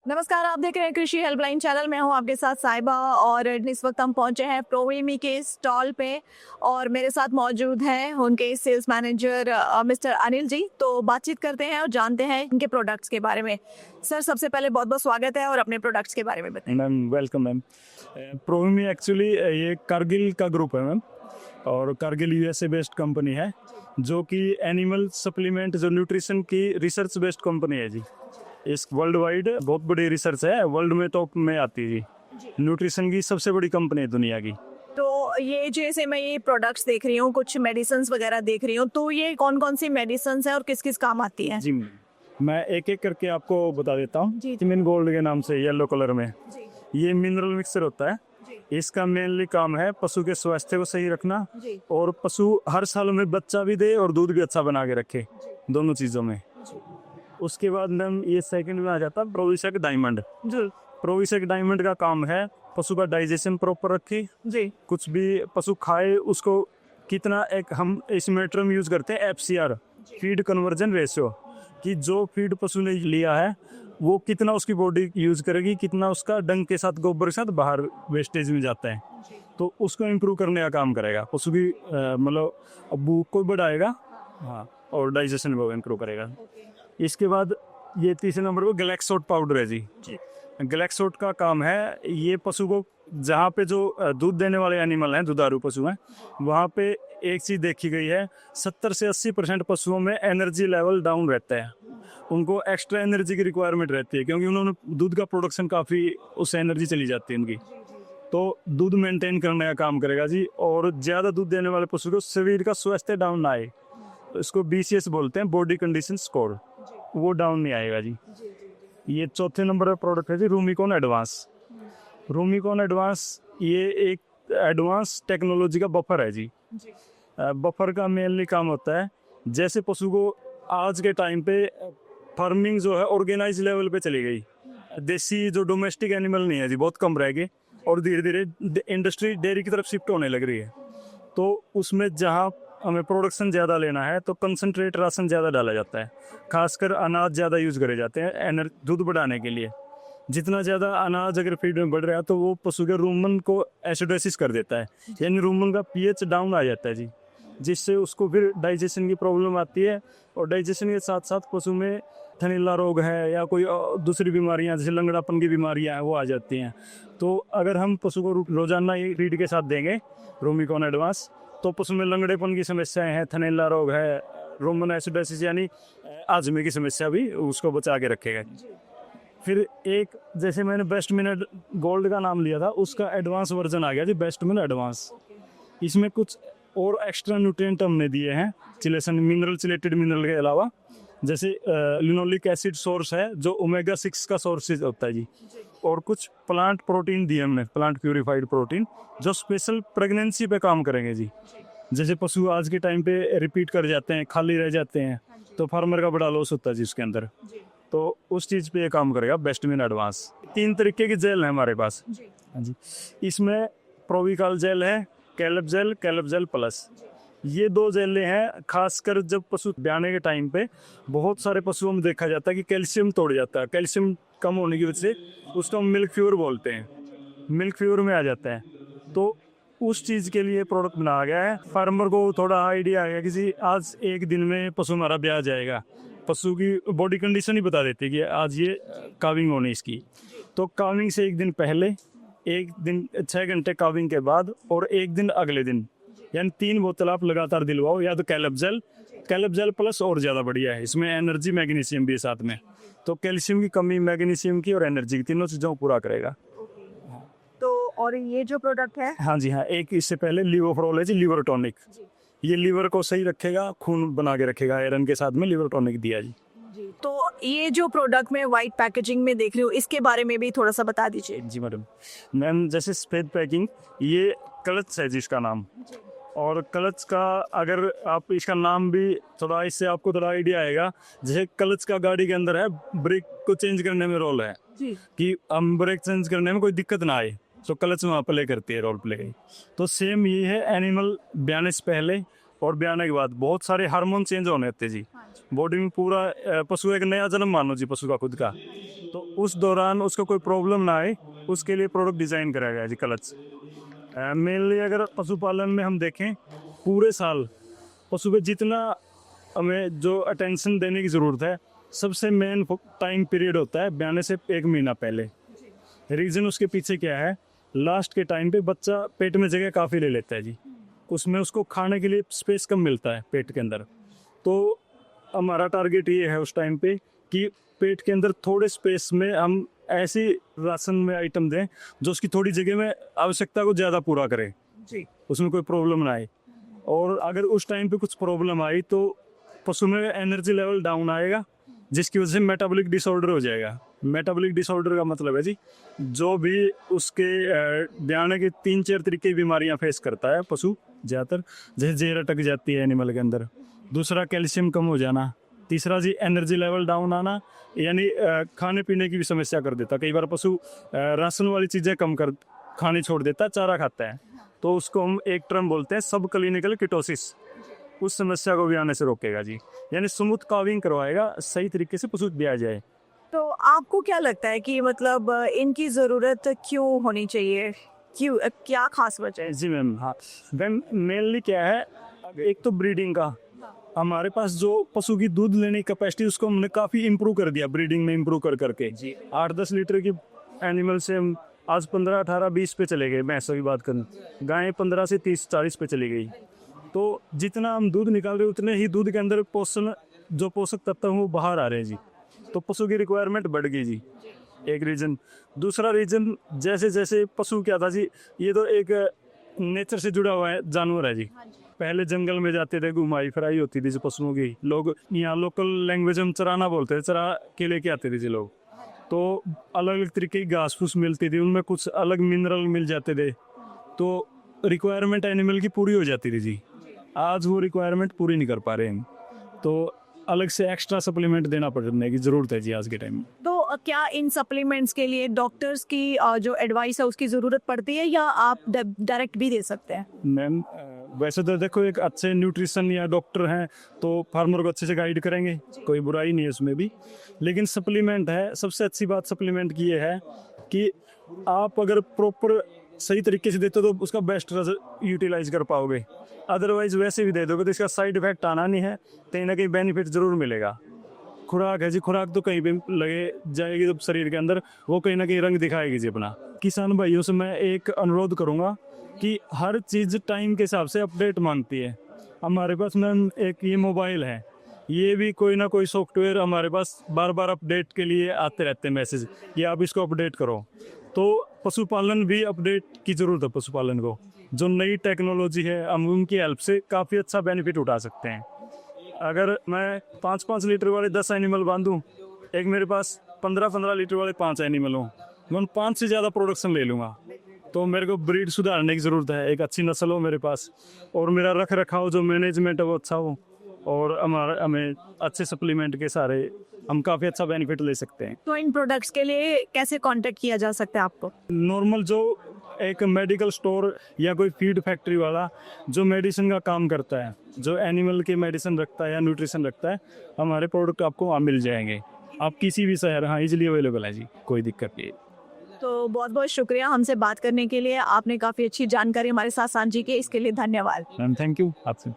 नमस्कार, आप देख रहे हैं कृषि हेल्पलाइन चैनल। मैं हूं आपके साथ साहिबा और इस वक्त हम पहुंचे हैं प्रोवीमी के स्टॉल पे और मेरे साथ मौजूद हैं उनके sales manager mister Anil ji. तो बातचीत करते हैं और जानते हैं इनके प्रोडक्ट्स के बारे में। सर, सबसे पहले बहुत बहुत स्वागत है और अपने प्रोडक्ट्स के बारे में बताएं। Ma'am welcome ma'am. प्रोवीमी एक्चुअली ये कारगिल का ग्रुप है मैम, और कारगिल यूएसए बेस्ड कंपनी है जो कि एनिमल सप्लीमेंट जो न्यूट्रिशन की रिसर्च बेस्ड कंपनी है जी। इस वर्ल्ड वाइड बहुत बड़ी रिसर्च है, वर्ल्ड में टॉप में आती है जी। न्यूट्रिशन की सबसे बड़ी कंपनी है दुनिया की। तो ये जैसे मैं ये प्रोडक्ट्स देख रही हूँ, कुछ मेडिसिन वगैरह देख रही हूँ, तो ये कौन कौन सी मेडिसिन है और किस किस काम आती है? जी मैं एक एक करके आपको बता देता हूँ। जी। विटामिन गोल्ड के नाम से येलो कलर में ये मिनरल मिक्सर होता है। इसका मेनली काम है पशु के स्वास्थ्य को सही रखना जी। और पशु हर साल में बच्चा भी दे और दूध भी अच्छा बना के रखे, दोनों चीजों में। उसके बाद मैम ये सेकंड में आ जाता है प्रोविसेक डायमंड। प्रोविसेक डायमंड का काम है पशु का डाइजेशन प्रॉपर रखे जी। कुछ भी पशु खाए उसको कितना, एक हम इसमें टर्म यूज करते हैं एफसीआर, फीड कन्वर्जन रेशियो, कि जो फीड पशु ने लिया है वो कितना उसकी बॉडी यूज करेगी, कितना उसका डंग के साथ गोबर के साथ बाहर वेस्टेज में जाता है, तो उसको इम्प्रूव करने का काम करेगा। पशु की मतलब भूख को बढ़ाएगा, हाँ, और डाइजेशन को इम्प्रूव करेगा। इसके बाद ये तीसरे नंबर पर गैलेक्सोट पाउडर है जी। गैलेक्सोट का काम है ये पशु को, जहाँ पे जो दूध देने वाले एनिमल हैं, दुधारू पशु हैं, वहाँ पे एक चीज़ देखी गई है 70 से 80% पशुओं में एनर्जी लेवल डाउन रहता है। उनको एक्स्ट्रा एनर्जी की रिक्वायरमेंट रहती है क्योंकि उन्होंने दूध का प्रोडक्शन काफ़ी, उससे एनर्जी चली जाती है उनकी, तो दूध मेंटेन करने का काम करेगा जी। और ज़्यादा दूध देने वाले पशु को शरीर का स्वास्थ्य डाउन ना आए, तो इसको BCS बोलते हैं, बॉडी कंडीशन स्कोर, वो डाउन नहीं आएगा जी। ये चौथे नंबर पर प्रोडक्ट है जी रूमिकॉन एडवांस। रूमिकॉन एडवांस ये एक एडवांस टेक्नोलॉजी का बफर है जी। बफर का मेनली काम होता है, जैसे पशु को आज के टाइम पे फार्मिंग जो है ऑर्गेनाइज लेवल पे चली गई, देसी जो डोमेस्टिक एनिमल नहीं है जी बहुत कम रह गए, और धीरे धीरे इंडस्ट्री डेयरी की तरफ शिफ्ट होने लग रही है। तो उसमें जहाँ हमें प्रोडक्शन ज़्यादा लेना है तो कंसंट्रेट राशन ज़्यादा डाला जाता है, खासकर अनाज ज़्यादा यूज़ करे जाते हैं दूध बढ़ाने के लिए। जितना ज़्यादा अनाज अगर फीड में बढ़ रहा है तो वो पशु के रूमन को एसिडोसिस कर देता है, यानी रूमन का पीएच डाउन आ जाता है जी, जिससे उसको फिर डाइजेशन की प्रॉब्लम आती है। और डाइजेशन के साथ साथ पशु में थनैला रोग है या कोई दूसरी बीमारियां जैसे लंगड़ापन की बीमारियां हैं वो आ जाती हैं। तो अगर हम पशु को रोजाना ये फीड के साथ देंगे रूमिकॉन एडवांस, तो पशु में लंगड़ेपन की समस्याएं हैं, थनैला रोग है, रोमन एसिडोसिस यानी आजमे की समस्या भी उसको बचा के रखेगा। फिर एक जैसे मैंने बेस्ट मिनट गोल्ड का नाम लिया था, उसका एडवांस वर्जन आ गया जी, बेस्ट मिनट एडवांस। इसमें कुछ और एक्स्ट्रा न्यूट्रिएंट हमने दिए हैं चिलेशन मिनरल, चिलेटेड मिनरल के अलावा, जैसे लिनोलिक एसिड सोर्स है जो ओमेगा 6 का सोर्स होता है जी, और कुछ प्लांट प्रोटीन दिए हमने, प्लांट प्यूरिफाइड प्रोटीन, जो स्पेशल प्रेगनेंसी पे काम करेंगे जी। जैसे पशु आज के टाइम पे रिपीट कर जाते हैं, खाली रह जाते हैं, तो फार्मर का बड़ा लॉस होता है जी उसके अंदर, तो उस चीज़ पे ये काम करेगा बेस्ट मिन एडवांस। 3 तरीके की जेल है हमारे पास जी। इसमें प्रोविकाल जेल है, कैलब जेल प्लस, ये 2 जेलें हैं। खासकर जब पशु ब्याने के टाइम पे बहुत सारे पशुओं में देखा जाता है कि कैल्शियम तोड़ जाता है, कैल्शियम कम होने की वजह से उसको हम मिल्क फीवर बोलते हैं, मिल्क फीवर में आ जाता है। तो उस चीज़ के लिए प्रोडक्ट बनाया गया है। फार्मर को थोड़ा आइडिया आ गया कि आज एक दिन में पशु हमारा ब्याह जाएगा, पशु की बॉडी कंडीशन ही बता देती है कि आज ये काविंग होनी इसकी, तो काविंग से एक दिन पहले, एक दिन 6 घंटे काविंग के बाद, और एक दिन अगले दिन, यानी 3 बोतल आप लगातार दिलवाओ, या तो कैलब जेल प्लस और ज़्यादा बढ़िया है, इसमें एनर्जी मैग्नीशियम भी है साथ में, तो कैल्शियम की कमी, मैग्नीशियम की और एनर्जी की, तीनों चीज़ों को पूरा करेगा। तो और ये जो प्रोडक्ट है, हाँ जी हाँ, एक इससे पहले लिवोफ्रोल है जी, लीवर टॉनिक, ये लीवर को सही रखेगा, खून बना के रखेगा, आयरन के साथ में लीवर टॉनिक दिया जी। तो ये जो प्रोडक्ट में वाइट पैकेजिंग में देख रही हूँ, इसके बारे में भी थोड़ा सा बता दीजिए। जी मैम जैसे सफेद पैकिंग, ये क्लच है जिसका नाम, और क्लच का अगर आप इसका नाम भी थोड़ा, इससे आपको थोड़ा आइडिया आएगा, जैसे क्लच का गाड़ी के अंदर है, ब्रेक को चेंज करने में रोल है जी, कि हम ब्रेक चेंज करने में कोई दिक्कत ना आए, तो क्लच वहाँ प्ले करती है, रोल प्ले। तो सेम ये है, एनिमल ब्याने से पहले और ब्याने के बाद बहुत सारे हार्मोन चेंज होने लगते जी बॉडी में पूरा। पशु एक नया जन्म मानो जी पशु का खुद का। तो उस दौरान उसको कोई प्रॉब्लम ना आए उसके लिए प्रोडक्ट डिज़ाइन कराया गया जी क्लच। मेनली अगर पशुपालन में हम देखें पूरे साल पशु पे जितना हमें जो अटेंशन देने की ज़रूरत है, सबसे मेन टाइम पीरियड होता है ब्याने से 1 महीना पहले। रीज़न उसके पीछे क्या है, लास्ट के टाइम पे बच्चा पेट में जगह काफ़ी ले लेता है जी, उसमें उसको खाने के लिए स्पेस कम मिलता है पेट के अंदर। तो हमारा टारगेट ये है उस टाइम पे कि पेट के अंदर थोड़े स्पेस में हम ऐसी राशन में आइटम दें जो उसकी थोड़ी जगह में आवश्यकता को ज़्यादा पूरा करे जी, उसमें कोई प्रॉब्लम ना आए। और अगर उस टाइम पे कुछ प्रॉब्लम आई तो पशु में एनर्जी लेवल डाउन आएगा, जिसकी वजह से मेटाबॉलिक डिसऑर्डर हो जाएगा। मेटाबॉलिक डिसऑर्डर का मतलब है जी जो भी उसके ब्याने के 3-4 तरीके की बीमारियां फेस करता है पशु ज़्यादातर, जैसे जेर अटक जाती है एनिमल के अंदर, दूसरा कैल्शियम कम हो जाना, तीसरा जी एनर्जी लेवल डाउन आना, यानी खाने पीने की भी समस्या कर देता। कई बार पशु राशन वाली चीज़ें कम कर खाने छोड़ देता, चारा खाता है, तो उसको हम एक टर्म बोलते हैं सब क्लिनिकल कीटोसिस। उस समस्या को भी आने से रोकेगा जी, यानी स्मूथ काविंग करवाएगा, सही तरीके से पशु ब्याया जाए। तो आपको क्या लगता है कि मतलब इनकी ज़रूरत क्यों होनी चाहिए, क्यों, क्या खास वजह है? जी मैम, हाँ मैम, मेनली क्या है, एक तो ब्रीडिंग का हमारे पास जो पशु की दूध लेने की कैपेसिटी उसको हमने काफ़ी इम्प्रूव कर दिया, ब्रीडिंग में इम्प्रूव कर करके जी। 8-10 लीटर की एनिमल से हम आज 15, 18, 20 पे चले गए। भैंसों की बात करें, गायें 15 से 30, 40 पे चली गई। तो जितना हम दूध निकाल रहे उतने ही दूध के अंदर जो पोषक तत्व हैं वो बाहर आ रहे हैं जी, तो पशु की रिक्वायरमेंट बढ़ गई जी, एक रीज़न। दूसरा रीज़न जैसे जैसे पशु क्या था जी, ये तो एक नेचर से जुड़ा हुआ है जानवर है जी। पहले जंगल में जाते थे, घुमाई फिराई होती थी पशुओं की, लोग यहाँ लोकल लैंग्वेज हम चराना बोलते थे, चरा के लेके आते थे जी लोग। तो अलग अलग तरीके की घास फूस मिलती थी, उनमें कुछ अलग मिनरल मिल जाते थे, तो रिक्वायरमेंट एनिमल की पूरी हो जाती थी जी। आज वो रिक्वायरमेंट पूरी नहीं कर पा रहे हैं, तो अलग से एक्स्ट्रा सप्लीमेंट देना पड़ने की ज़रूरत है जी आज के टाइम में। तो क्या इन सप्लीमेंट्स के लिए डॉक्टर्स की जो एडवाइस है उसकी ज़रूरत पड़ती है या आप डायरेक्ट भी दे सकते हैं? मैम वैसे तो देखो एक अच्छे न्यूट्रिशन या डॉक्टर हैं तो फार्मर को अच्छे से गाइड करेंगे, कोई बुराई नहीं है उसमें भी। लेकिन सप्लीमेंट है, सबसे अच्छी बात सप्लीमेंट की ये है कि आप अगर प्रॉपर सही तरीके से देते हो तो उसका बेस्ट यूटिलाइज कर पाओगे। अदरवाइज वैसे भी दे दोगे तो इसका साइड इफेक्ट आना नहीं है, कहीं ना कहीं बेनिफिट ज़रूर मिलेगा। खुराक है जी, खुराक तो कहीं भी लगे जाएगी तो शरीर के अंदर वो कहीं ना कहीं रंग दिखाएगी जी अपना। किसान भाइयों से मैं एक अनुरोध करूँगा कि हर चीज़ टाइम के हिसाब से अपडेट मांगती है। हमारे पास मैम एक ये मोबाइल है, ये भी कोई ना कोई सॉफ्टवेयर हमारे पास बार बार अपडेट के लिए आते रहते हैं मैसेज कि आप इसको अपडेट करो। तो पशुपालन भी अपडेट की ज़रूरत है पशुपालन को। जो नई टेक्नोलॉजी है हम उनकी हेल्प से काफ़ी अच्छा बेनिफिट उठा सकते हैं। अगर मैं 5-5 लीटर वाले 10 एनिमल बांधूँ, एक मेरे पास 15-15 लीटर वाले 5 एनिमल हों, मैं 5 से ज़्यादा प्रोडक्शन ले लूँगा। तो मेरे को ब्रीड सुधारने की ज़रूरत है, एक अच्छी नस्ल हो मेरे पास, और मेरा रख रखाव जो मैनेजमेंट है वो अच्छा हो, और हमें अच्छे सप्लीमेंट के सारे हम काफ़ी अच्छा बेनिफिट ले सकते हैं। तो इन प्रोडक्ट्स के लिए कैसे कांटेक्ट किया जा सकता है आपको? नॉर्मल जो एक मेडिकल स्टोर या कोई फीड फैक्ट्री वाला जो मेडिसिन का काम करता है, जो एनिमल की मेडिसिन रखता है या न्यूट्रिशन रखता है, हमारे प्रोडक्ट आपको वहाँ मिल जाएंगे। आप किसी भी शहर, हाँ इजीली अवेलेबल है जी, कोई दिक्कत नहीं। तो बहुत बहुत शुक्रिया हमसे बात करने के लिए, आपने काफ़ी अच्छी जानकारी हमारे साथ साझी की, इसके लिए धन्यवाद। मैम थैंक यू आपसे।